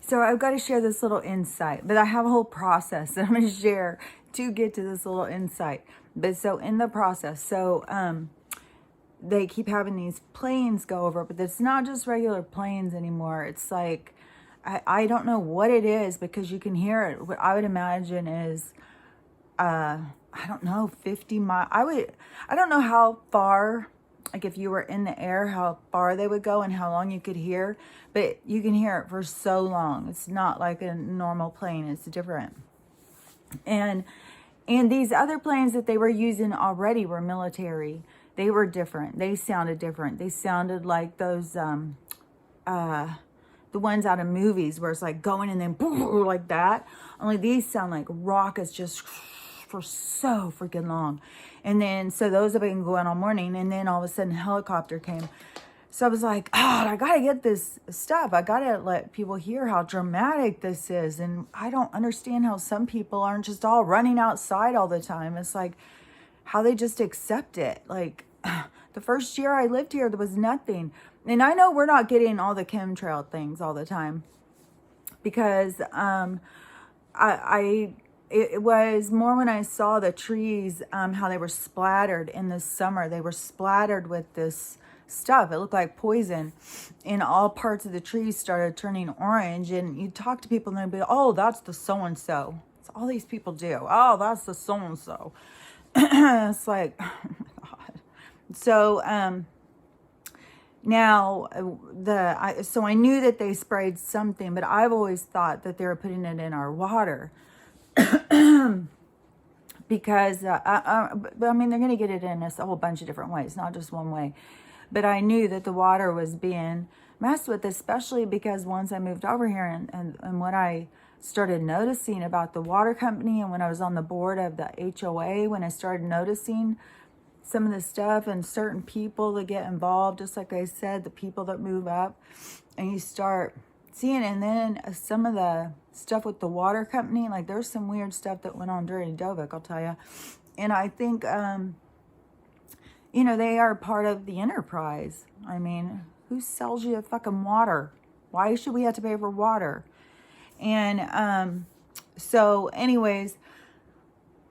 So I've got to share this little insight, but I have a whole process that I'm going to share to get to this little insight. But so in the process, they keep having these planes go over, but it's not just regular planes anymore. It's like, I don't know what it is, because you can hear it. What I would imagine is, I don't know, 50 miles. I don't know how far, like if you were in the air, how far they would go and how long you could hear, but you can hear it for so long. It's not like a normal plane. It's different. And these other planes that they were using already were military. They were different. They sounded different. They sounded like those, the ones out of movies where it's like going and then like that. Only these sound like rockets just for so freaking long. And then, so those have been going all morning. And then all of a sudden, a helicopter came. So I was like, oh, I got to get this stuff. I got to let people hear how dramatic this is. And I don't understand how some people aren't just all running outside all the time. It's like how they just accept it. Like the first year I lived here, there was nothing. And I know we're not getting all the chemtrail things all the time, because it was more when I saw the trees, how they were splattered in the summer. They were splattered with this stuff. It looked like poison, and all parts of the trees started turning orange. And you talk to people and they'd be, oh, that's the so-and-so. That's all these people do. Oh, that's the so-and-so. It's like, oh my God. So, now, so I knew that they sprayed something, but I've always thought that they were putting it in our water. Because, but I mean, they're going to get it in a whole bunch of different ways, not just one way. But I knew that the water was being messed with, especially because once I moved over here and what I started noticing about the water company, and when I was on the board of the HOA, when I started noticing some of the stuff and certain people that get involved, just like I said, the people that move up, and you start seeing, and then some of the stuff with the water company, like there's some weird stuff that went on during Dovik, I'll tell you. And I think, they are part of the enterprise. I mean, who sells you fucking water? Why should we have to pay for water? And so anyways,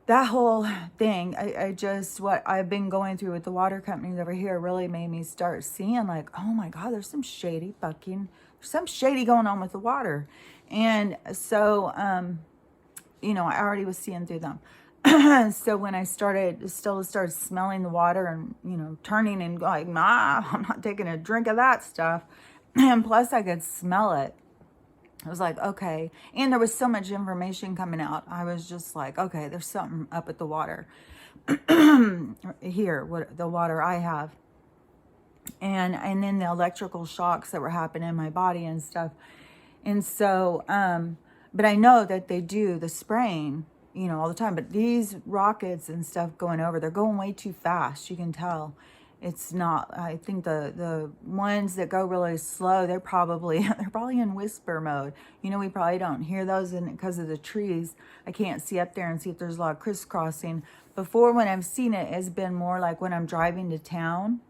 that whole thing, I just, what I've been going through with the water companies over here really made me start seeing like, oh my God, there's some shady going on with the water. And so, I already was seeing through them. So when I started smelling the water and, turning and going, nah, I'm not taking a drink of that stuff. And plus I could smell it. I was like, okay. And there was so much information coming out. I was just like, okay, there's something up at the water here, what the water I have. And then the electrical shocks that were happening in my body and stuff. And so, but I know that they do the spraying, all the time. But these rockets and stuff going over, they're going way too fast. You can tell. It's not, I think the ones that go really slow, they're probably in whisper mode. We probably don't hear those because of the trees. I can't see up there and see if there's a lot of crisscrossing. Before, when I've seen it, has been more like when I'm driving to town,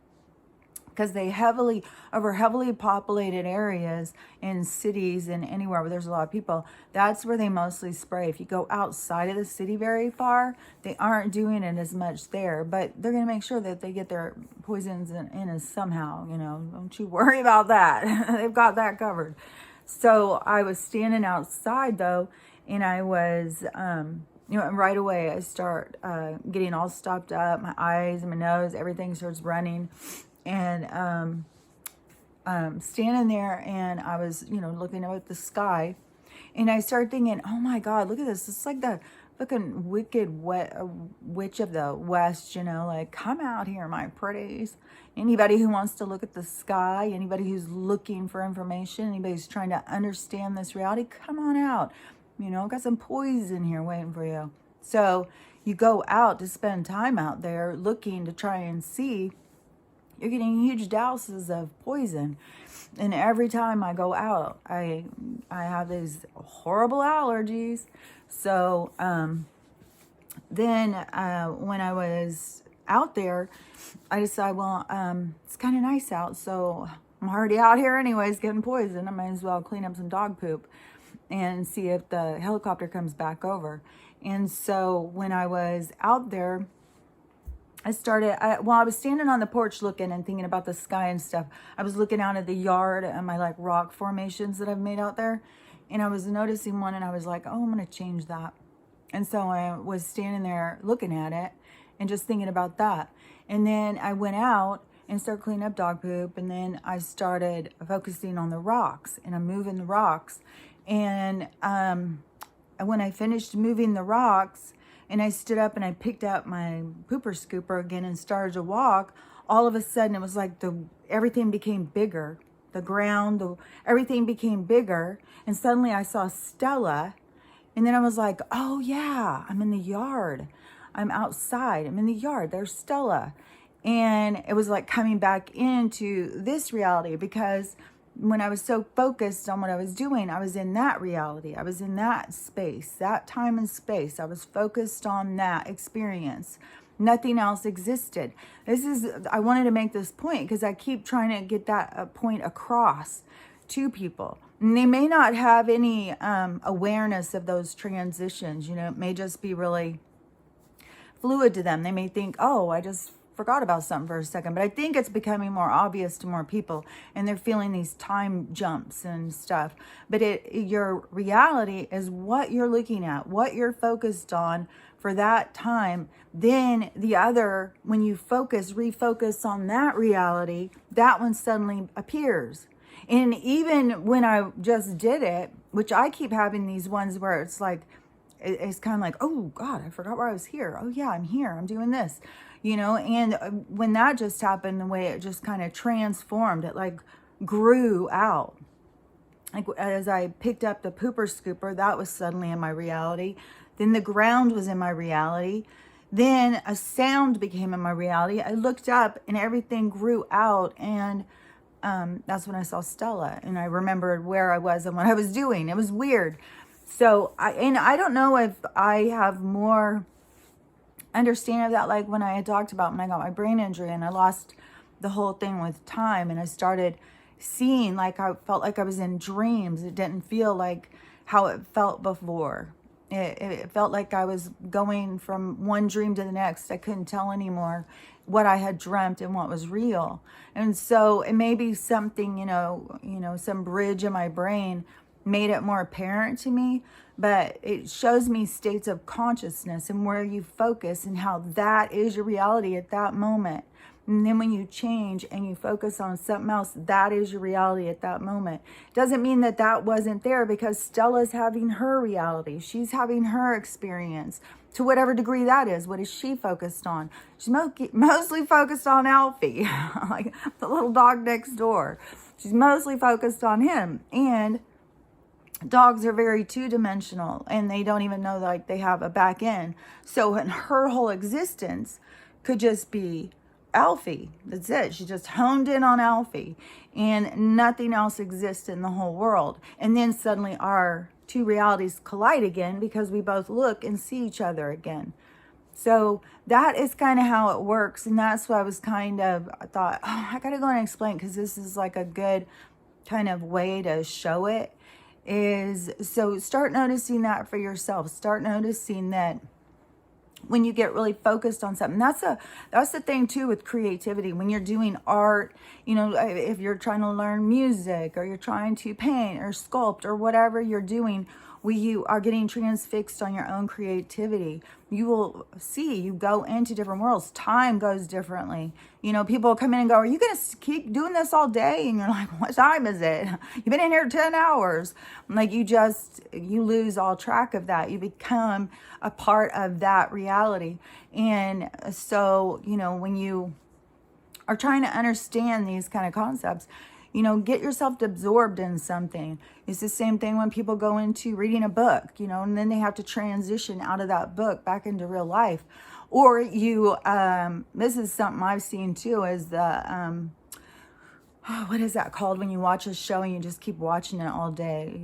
because they heavily populated areas in cities and anywhere where there's a lot of people, that's where they mostly spray. If you go outside of the city very far, they aren't doing it as much there, but they're going to make sure that they get their poisons in us somehow. Don't you worry about that. They've got that covered. So I was standing outside though, and I was, and right away I start getting all stopped up. My eyes and my nose, everything starts running. And standing there, and I was, looking up at the sky, and I started thinking, oh my God, look at this. It's like the fucking wicked witch of the West, like, come out here, my pretties. Anybody who wants to look at the sky, anybody who's looking for information, anybody who's trying to understand this reality, come on out. Got some poison here waiting for you. So you go out to spend time out there looking to try and see. You're getting huge doses of poison. And every time I go out, I have these horrible allergies. So then when I was out there, I decided, well, it's kind of nice out. So I'm already out here anyways getting poison. I might as well clean up some dog poop. and see if the helicopter comes back over. And so when I was out there, while I was standing on the porch looking and thinking about the sky and stuff, I was looking out at the yard and my like rock formations that I've made out there. And I was noticing one and I was like, oh, I'm going to change that. And so I was standing there looking at it and just thinking about that. And then I went out and started cleaning up dog poop. And then I started focusing on the rocks, and I'm moving the rocks. And when I finished moving the rocks and I stood up and I picked up my pooper scooper again and started to walk, all of a sudden it was like everything became bigger. The ground, everything became bigger. And suddenly I saw Stella. And then I was like, oh yeah, I'm in the yard. I'm outside. I'm in the yard. There's Stella. And it was like coming back into this reality, because when I was so focused on what I was doing, I was in that reality. I was in that space, that time and space. I was focused on that experience. Nothing else existed. I wanted to make this point because I keep trying to get that point across to people. And they may not have any awareness of those transitions. It may just be really fluid to them. They may think, oh, I just forgot about something for a second. But I think it's becoming more obvious to more people, and they're feeling these time jumps and stuff. But your reality is what you're looking at, what you're focused on for that time. Then when you refocus on that reality, that one suddenly appears. And even when I just did it, which I keep having these ones where it's like, it's kind of like, oh God, I forgot where I was here. Oh yeah, I'm here. I'm doing this, and when that just happened, the way it just kind of transformed, it like grew out. Like as I picked up the pooper scooper, that was suddenly in my reality. Then the ground was in my reality. Then a sound became in my reality. I looked up and everything grew out, and that's when I saw Stella, and I remembered where I was and what I was doing. It was weird. So I don't know if I have more understanding of that, like when I had talked about when I got my brain injury and I lost the whole thing with time, and I started seeing, like I felt like I was in dreams. It didn't feel like how it felt before. It felt like I was going from one dream to the next. I couldn't tell anymore what I had dreamt and what was real. And so it may be something, some bridge in my brain made it more apparent to me, but it shows me states of consciousness and where you focus and how that is your reality at that moment. And then when you change and you focus on something else, that is your reality at that moment. Doesn't mean that wasn't there, because Stella's having her reality. She's having her experience to whatever degree that is. What is she focused on? She's mostly focused on Alfie, like the little dog next door. She's mostly focused on him. And dogs are very two-dimensional, and they don't even know like they have a back end. So her whole existence could just be Alfie. That's it. She just honed in on Alfie, and nothing else exists in the whole world. And then suddenly our two realities collide again, because we both look and see each other again. So that is kind of how it works. And that's why I thought, oh, I got to go and explain, because this is like a good kind of way to show it. So start noticing that for yourself. Start noticing that when you get really focused on something, that's the thing too with creativity. When you're doing art, if you're trying to learn music, or you're trying to paint or sculpt or whatever you're doing, where you are getting transfixed on your own creativity, you will see, you go into different worlds. Time goes differently. People come in and go, are you going to keep doing this all day? And you're like, what time is it? You've been in here 10 hours. Like you lose all track of that. You become a part of that reality. And so, when you are trying to understand these kind of concepts, get yourself absorbed in something. It's the same thing when people go into reading a book, and then they have to transition out of that book back into real life. Or this is something I've seen too, is the, what is that called when you watch a show and you just keep watching it all day?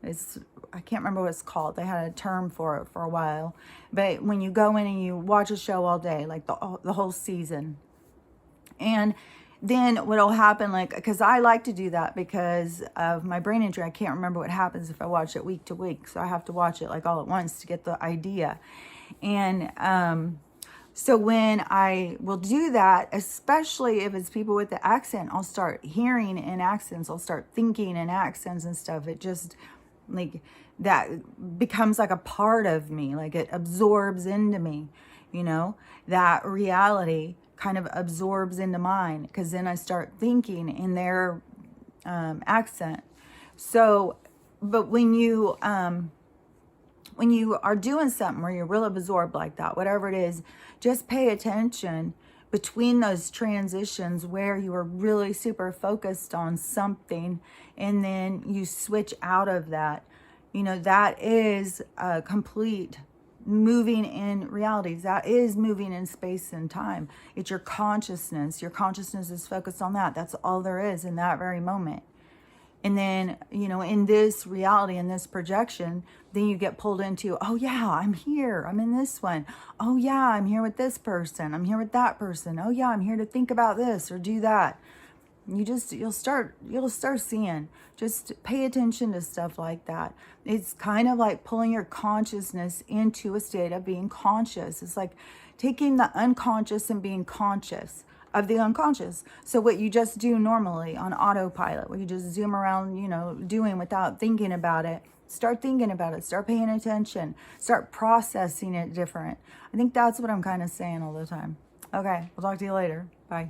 I can't remember what it's called. They had a term for it for a while. But when you go in and you watch a show all day, like the whole season, and then what'll happen, like, because I like to do that because of my brain injury. I can't remember what happens if I watch it week to week. So I have to watch it like all at once to get the idea. And so when I will do that, especially if it's people with the accent, I'll start hearing in accents. I'll start thinking in accents and stuff. It just, like, that becomes like a part of me. Like, it absorbs into me, you know, that reality kind of absorbs into mine, because then I start thinking in their accent. So, but when you are doing something where you're real absorbed like that, whatever it is, just pay attention between those transitions where you are really super focused on something and then you switch out of that. You know, that is a complete moving in realities. That is moving in space and time. It's your consciousness. Your consciousness is focused on that. That's all there is in that very moment. And then, you know, in this reality, in this projection, then you get pulled into, oh yeah, I'm here. I'm in this one. Oh yeah, I'm here with this person. I'm here with that person. Oh yeah, I'm here to think about this or do that. You'll start seeing. Just pay attention to stuff like that. It's kind of like pulling your consciousness into a state of being conscious. It's like taking the unconscious and being conscious of the unconscious. So what you just do normally on autopilot, where you just zoom around, you know, doing without thinking about it, start thinking about it, start paying attention, start processing it different. I think that's what I'm kind of saying all the time. Okay, we'll talk to you later. Bye.